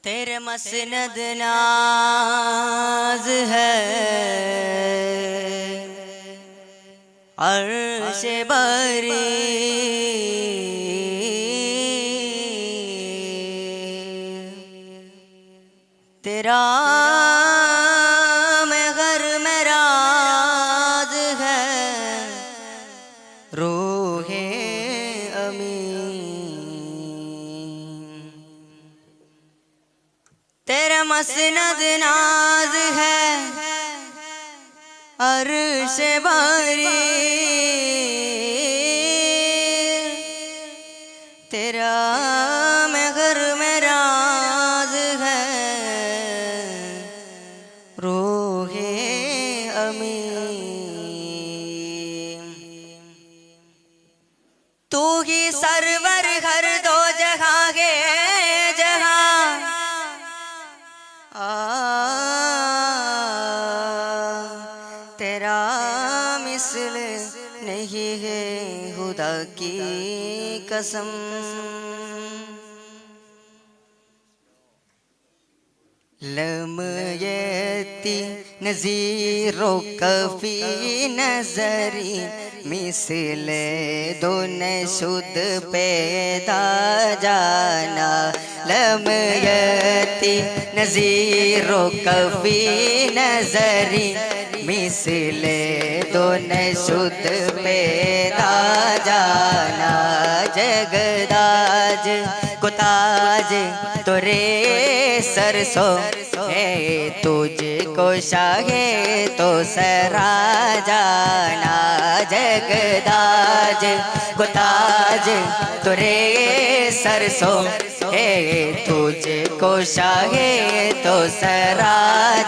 तेरे मसनद नाज है अर्श बरी तेरा मैं घर में राज है रूहे तेरा मसनद नाज है अर्श बारी तेरा मैं घर में राज है रूहे अमी तू ही सरवर हर दो जहां है तेरा मिसल नहीं है खुदा की कसम लमयती नज़ीरो कफी नजरी मिसल दोन शुद्ध पैदा जाना लमयती नज़ीरो कफी नजरी मिसल दोन शुद्ध पैदा जाना जगदाज को ताज तोरे सरसों है तुझको शाहे तो सरा जाना जगदाज को ताज तोरे सरसों है तुझको शाहे तो सरा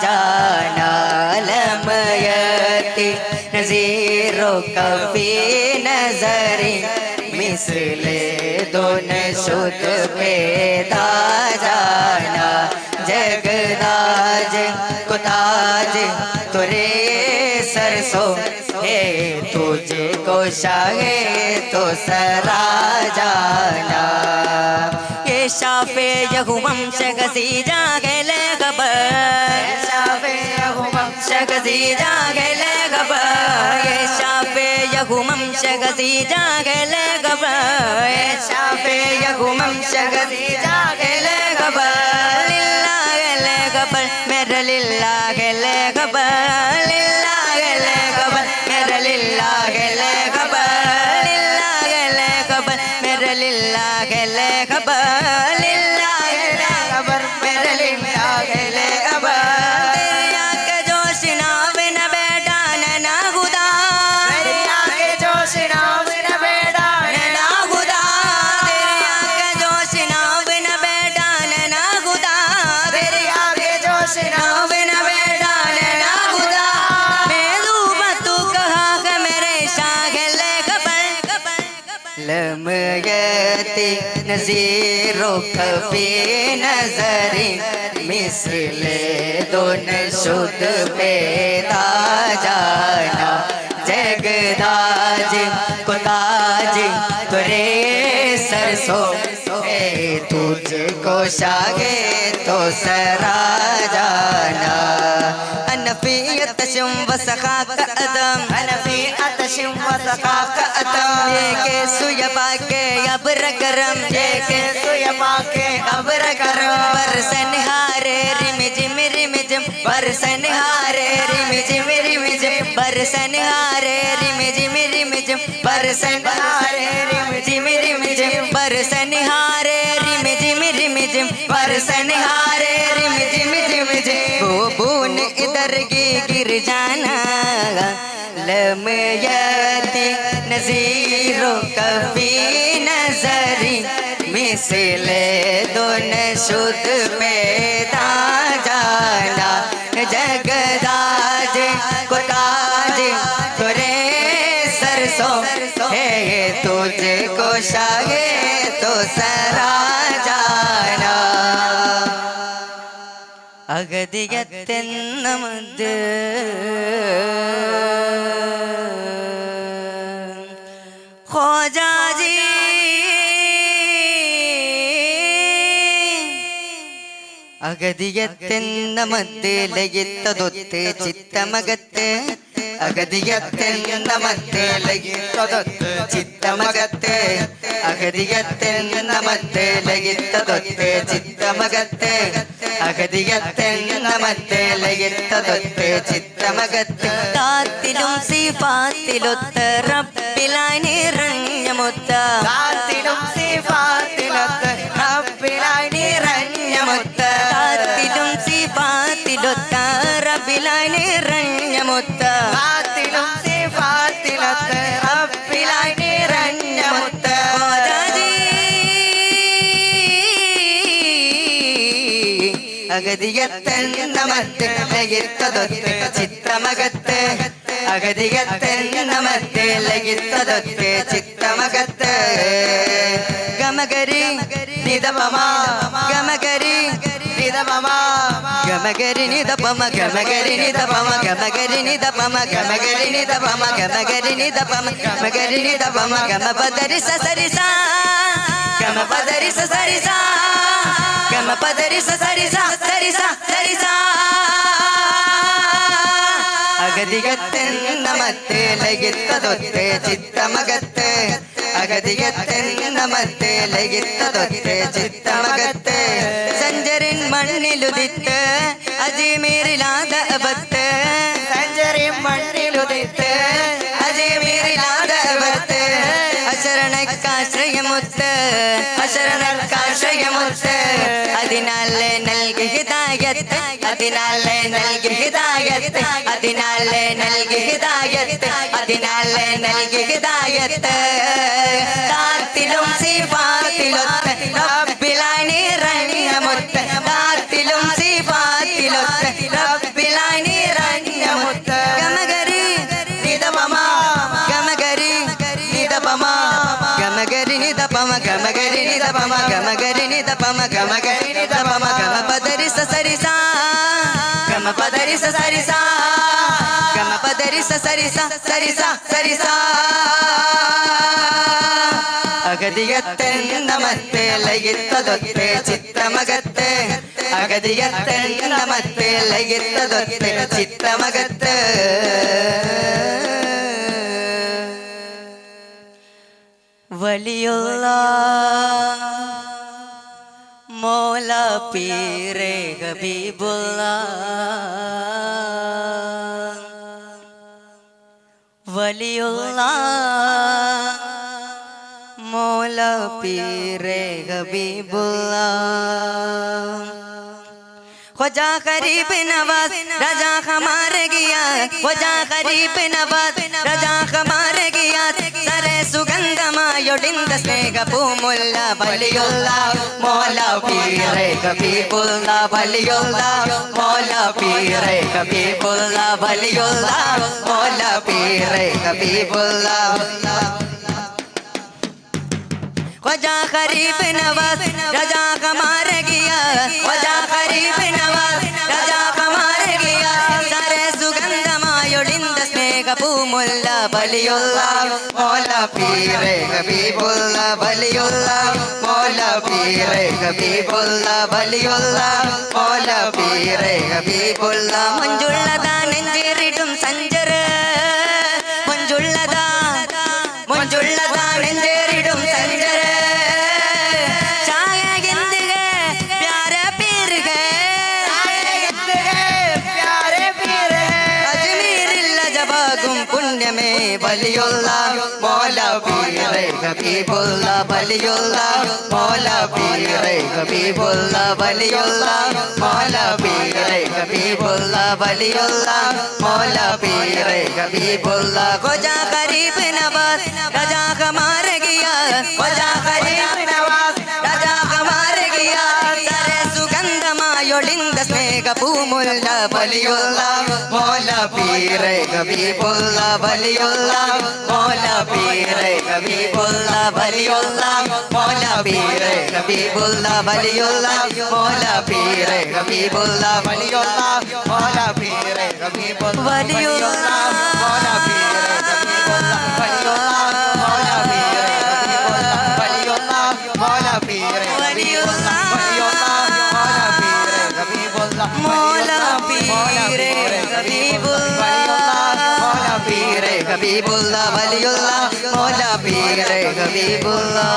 जाना लमयती नज़ीरो कफी नजरी मिसले दोन शुद्ध पैदा जाना जगदाज को ताज तोरे सरसों है तुझको शाहे तो सरा जाना ये शाफे यहुमम शगसी जागले खबर शाफे यहुमम शगसी जागले खबर ये शाफे यहुमम शगसी जागले खबर ये शाफे यहुमम शगसी जागले खबर लिल्लाह गले खबर मेरा लिल्लाह गले खबर लिल्लाह गले खबर मेरा लिल्लाह गले खबर लिल्लाह गले खबर मेरा लिल्लाह गले खबर लिल्लाह गले खबर मेरा लिल्लाह गले खबर दरिया के जोश नाव न बेटा ना खुदा दरिया के जोश नाव न बेटा ना खुदा दरिया के जोश नाव न बेटा ना खुदा दरिया के जोश नाव न बेटा ना खुदा मैं डूबा तू कहा है मेरे शागले खबर लमयती नज़ीरो कफी नजरी मिसले दोन शुद्ध पैदा जाना जगदाज को ताज तोरे सरसों है तुझको शागे तो सरा जाना अनफियत शुम वसखा का अदम अनफियत शुम वसखा का अदम ये के सुयबा के अब्र करम ये के सुयबा के अब्र करम बरसन हारे रिमझिम रिमझिम बरसन हारे रिमझिम रिमझिम बरसन हारे रिमझिम रिमझिम बरसन हारे रिमझिम रिमझिम बरसन हारे रिमझिम रिमझिम बरसन हारे रिमझिम रिमझिम वो बून इधर की गिर जाना लमयती नज़ीरो कफी नजरी मिसले दोन शुद्ध पैदा जाना जगदाज को ताज तोरे सरसों है तुझको शाहे तो सरा जाना അഗതിയത്തെന്നമത് ഖോജാജി അഗതിയത്തെന്ന മധ്യലയിത്തതൊത്ത് ചിത്തമകത്ത് അഗതിയത്തെന്ന മധ്യലയിത്തതൊത്ത് ചിത്തമകത്ത് അഗതിയത്തെന്ന മധ്യലയിത്തതൊത്ത് ചിത്തമകത്ത് അഗതിയത്തെന്ന മധ്യലയിത്തതൊത്ത് ചിത്തമകത്ത് താത്തിലും സിഫാത്തിലൊത്ത റബ്ബിലായി നിറഞ്ഞമുത്ത താത്തിലും സിഫാത്തിലൊത്ത റബ്ബിലായി നിറഞ്ഞമുത്ത താത്തിലും സിഫാത്തിലൊത്ത റബ്ബിലായി നിറഞ്ഞമുത്ത താത്തിലും സിഫാത്തിലൊത്ത റബ്ബിലായി നിറഞ്ഞമുത്ത അഗതിയത്തെന്ന മധ്യലയിത്തതൊത്ത് ചിത്തമകത്ത് അഗതിയത്തെന്ന മധ്യലയിത്തതൊത്ത് ചിത്തമകത്ത് ഗമഗരി നിദപമ ഗമഗരി നിദപമ ഗമഗരി നിദപമ ഗമഗരി നിദപമ ഗമഗരി നിദപമ ഗമഗരി നിദപമ ഗമഗരി നിദപമ ഗമഗരി നിദപമ ഗമപദരി സസരിസ ഗമപദരി സസരിസ ഗമപദരി സസരിസ സരിസ സരിസ അഗതിയത്തെന്ന മധ്യലയിത്തതൊത്ത് ചിത്തമകത്ത് അഗതിയത്തെന്ന മധ്യലയിത്തതൊത്ത് ചിത്തമകത്ത് സഞ്ചരിൻ മണ്ണിലുദിത്ത് അജ്മീറിലാദബത്ത് സഞ്ചരിൻ മണ്ണിലുദിത്ത് അജ്മീറിലാദബത്ത് അശരണക്കാശ്രയമുത്ത് അശരണക്കാശ്രയമുത്ത് അതിനാലെ നൽകി ഹിദായത്ത് അതിനാലെ നൽകി ഹിദായത്ത് അതിനാലെ നൽകി ഹിദായത്ത് അതിനാലെ നൽകി ഹിദായത്ത് താത്തിലും സിഫാത്തിലൊത്ത് റബ്ബിലായി നിറഞ്ഞമുത്ത് താത്തിലും സിഫാത്തിലൊത്ത് റബ്ബിലായി നിറഞ്ഞമുത്ത് ഗമഗരി നിദപമ ഗമഗരി നിദപമ ഗമഗരി നിദപമ ഗമഗരി നിദപമ ഗമഗരി നിദപമ ഗമഗരി നിദപമ ഗമപദരി സസരിസ ഗമപദരി സസരിസ ഗമപദരി സസരിസ സരിസ സരിസ അഗതിയത്തെന്ന മധ്യലയിത്തതൊത്ത് ചിത്തമകത്ത് അഗതിയത്തെന്ന മധ്യലയിത്തതൊത്ത് ചിത്തമകത്ത് വലിയുള്ള മൗല പീരെ ഹബീബുള്ള വലിയുള്ള മൗല പീരെ ഹബീബുള്ള ख्वाजा गरीब नवाज राजा हमारे गया ख्वाजा गरीब नवाज राजा हमारे गया सरे सुगंधमायोडिंद स्नेह पूमुल्ला बलियुल्ला मौला पीरे हबीबुल्ला बलियुल्ला मौला पीरे हबीबुल्ला बलियुल्ला मौला पीरे हबीबुल्ला ख्वाजा गरीब नवाज राजा हमारे गया ख्वाजा गरीब नवाज राजा हमारे गया सारे सुगंधमायोडिंद स्नेह पूमुल्ला बलियुल्ला मौला पीरे हबीबुल्ला बलियुल्ला मौला पीरे हबीबुल्ला बलियुल्ला मौला पीरे हबीबुल्ला मंजुള്ളതാ നെഞ്ചേറിടും സഞ്ചര मंजुള്ളതാ നെഞ്ചേറിടും സഞ്ചര पुण्यमे बलियुल्ला मौला पीरे हबीबुल्ला बलियुल्ला मौला पीरे हबीबुल्ला बलियुल्ला मौला पीरे हबीबुल्ला बलियुल्ला मौला पीरे हबीबुल्ला ख्वाजा गरीब नवाज राजा हमारे गया ख्वाजा गरीब नवाज राजा हमारे गया सारे सुगंधमायोडिंद स्नेह पूमुल्ला बलियुल्ला मौला पीरे हबीबुल्ला बलियुल्ला मौला पीरे हबीबुल्ला बलियुल्ला मौला पीरे हबीबुल्ला बलियुल्ला मौला पीरे हबीबुल्ला बलियुल्ला मौला पीरे हबीबुल्ला बलियुल्ला मौला पीरे हबीबुल्ला बलियुल्ला मौला पीरे हबीबुल्ला बलियुल्ला मौला पीरे हबीबुल्ला बलियुल्ला मौला पीरे ഹബീബുല്ലാ മൗല പീരെ ഹബീബുല്ലാ വലിയുള്ള മൗല പീരെ ഹബീബുല്ലാ